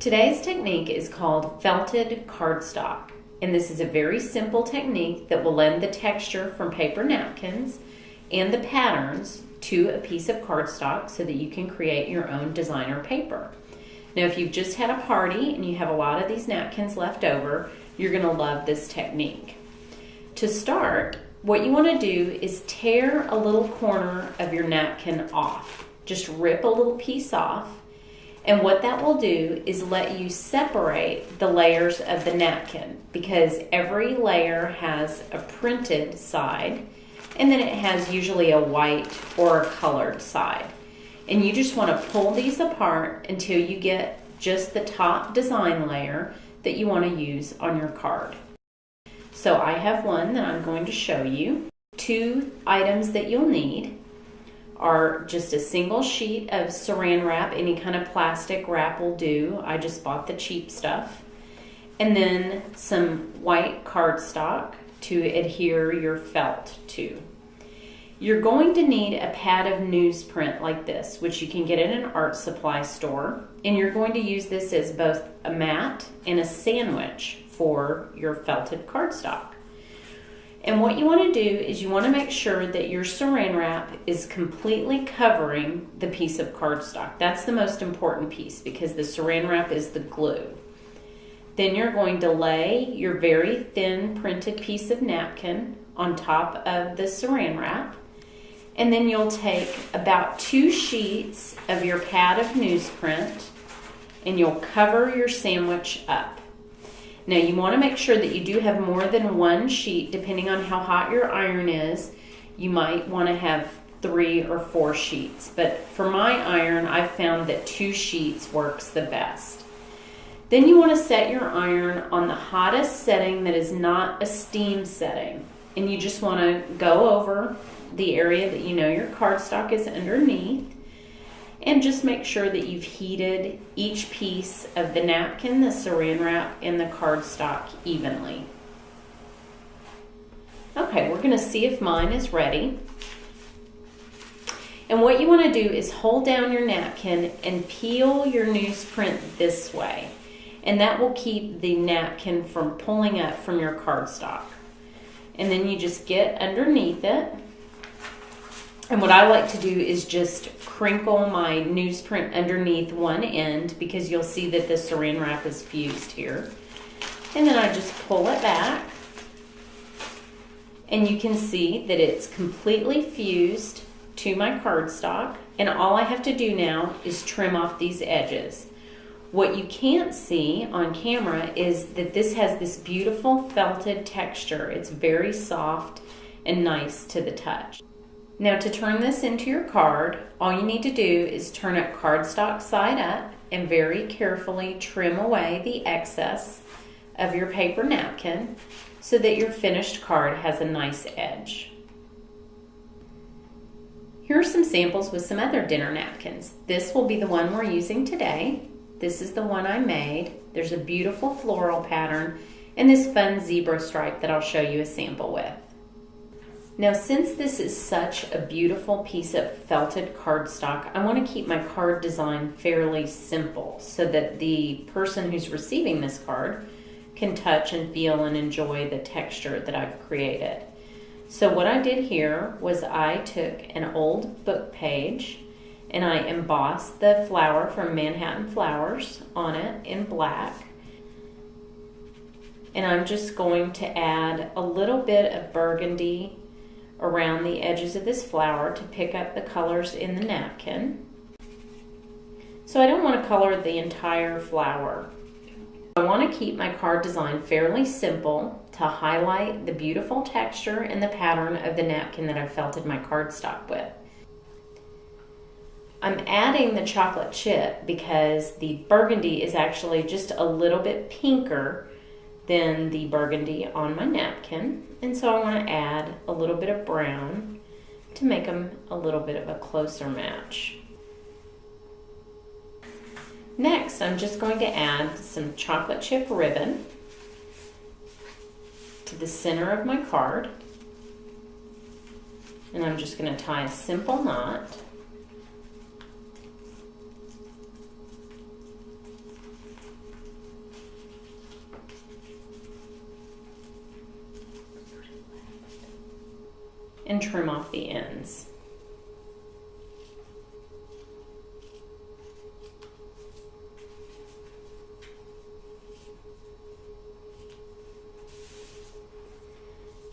Today's technique is called felted cardstock, and this is a very simple technique that will lend the texture from paper napkins and the patterns to a piece of cardstock so that you can create your own designer paper. Now, if you've just had a party and you have a lot of these napkins left over, you're going to love this technique. To start, what you want to do is tear a little corner of your napkin off. Just rip a little piece off. And what that will do is let you separate the layers of the napkin, because every layer has a printed side and then it has usually a white or a colored side. And you just want to pull these apart until you get just the top design layer that you want to use on your card. So I have one that I'm going to show you. Two items that you'll need are just a single sheet of saran wrap. Any kind of plastic wrap will do. I just bought the cheap stuff. And then some white cardstock to adhere your felt to. You're going to need a pad of newsprint like this, which you can get at an art supply store. And you're going to use this as both a mat and a sandwich for your felted cardstock. And what you want to do is you want to make sure that your saran wrap is completely covering the piece of cardstock. That's the most important piece because the saran wrap is the glue. Then you're going to lay your very thin printed piece of napkin on top of the saran wrap. And then you'll take about 2 sheets of your pad of newsprint and you'll cover your sandwich up. Now you want to make sure that you do have more than 1 sheet. Depending on how hot your iron is, you might want to have 3 or 4 sheets. But for my iron, I've found that 2 sheets works the best. Then you want to set your iron on the hottest setting that is not a steam setting. And you just want to go over the area that you know your cardstock is underneath. And just make sure that you've heated each piece of the napkin, the saran wrap, and the cardstock evenly. Okay, we're going to see if mine is ready. And what you want to do is hold down your napkin and peel your newsprint this way. And that will keep the napkin from pulling up from your cardstock. And then you just get underneath it. And what I like to do is just crinkle my newsprint underneath one end because you'll see that the saran wrap is fused here. And then I just pull it back. And you can see that it's completely fused to my cardstock. And all I have to do now is trim off these edges. What you can't see on camera is that this has this beautiful felted texture. It's very soft and nice to the touch. Now to turn this into your card, all you need to do is turn it cardstock side up and very carefully trim away the excess of your paper napkin so that your finished card has a nice edge. Here are some samples with some other dinner napkins. This will be the one we're using today. This is the one I made. There's a beautiful floral pattern and this fun zebra stripe that I'll show you a sample with. Now, since this is such a beautiful piece of felted cardstock, I want to keep my card design fairly simple so that the person who's receiving this card can touch and feel and enjoy the texture that I've created. So what I did here was I took an old book page and I embossed the flower from Manhattan Flowers on it in black. And I'm just going to add a little bit of burgundy around the edges of this flower to pick up the colors in the napkin. So I don't want to color the entire flower. I want to keep my card design fairly simple to highlight the beautiful texture and the pattern of the napkin that I felted my cardstock with. I'm adding the chocolate chip because the burgundy is actually just a little bit pinker than the burgundy on my napkin. And so I want to add a little bit of brown to make them a little bit of a closer match. Next, I'm just going to add some chocolate chip ribbon to the center of my card. And I'm just going to tie a simple knot. and trim off the ends.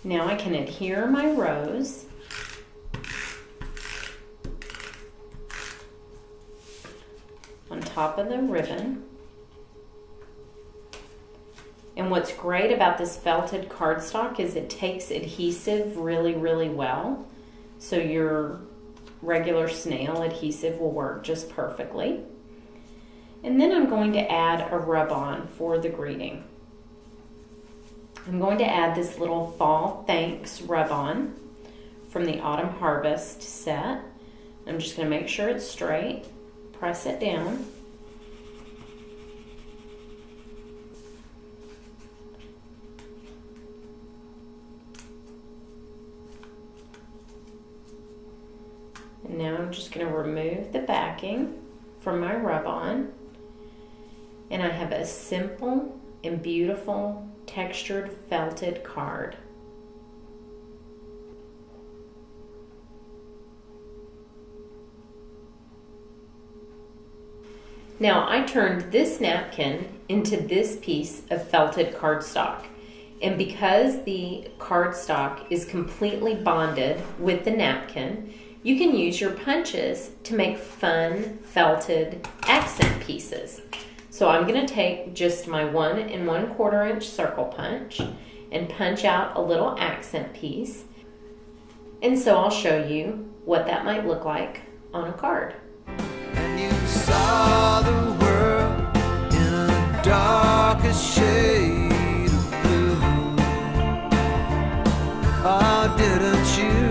Now I can adhere my rows on top of the ribbon. And what's great about this felted cardstock is it takes adhesive really, really well. So your regular snail adhesive will work just perfectly. And then I'm going to add a rub-on for the greeting. I'm going to add this little Fall Thanks rub-on from the Autumn Harvest set. I'm just going to make sure it's straight, press it down. And now I'm just going to remove the backing from my rub-on. And I have a simple and beautiful textured felted card. Now I turned this napkin into this piece of felted cardstock. And because the cardstock is completely bonded with the napkin, you can use your punches to make fun felted accent pieces. So I'm going to take just my 1 1/4 inch circle punch and punch out a little accent piece. And so I'll show you what that might look like on a card. And you saw the world in a darkest shade of blue. Oh, didn't you?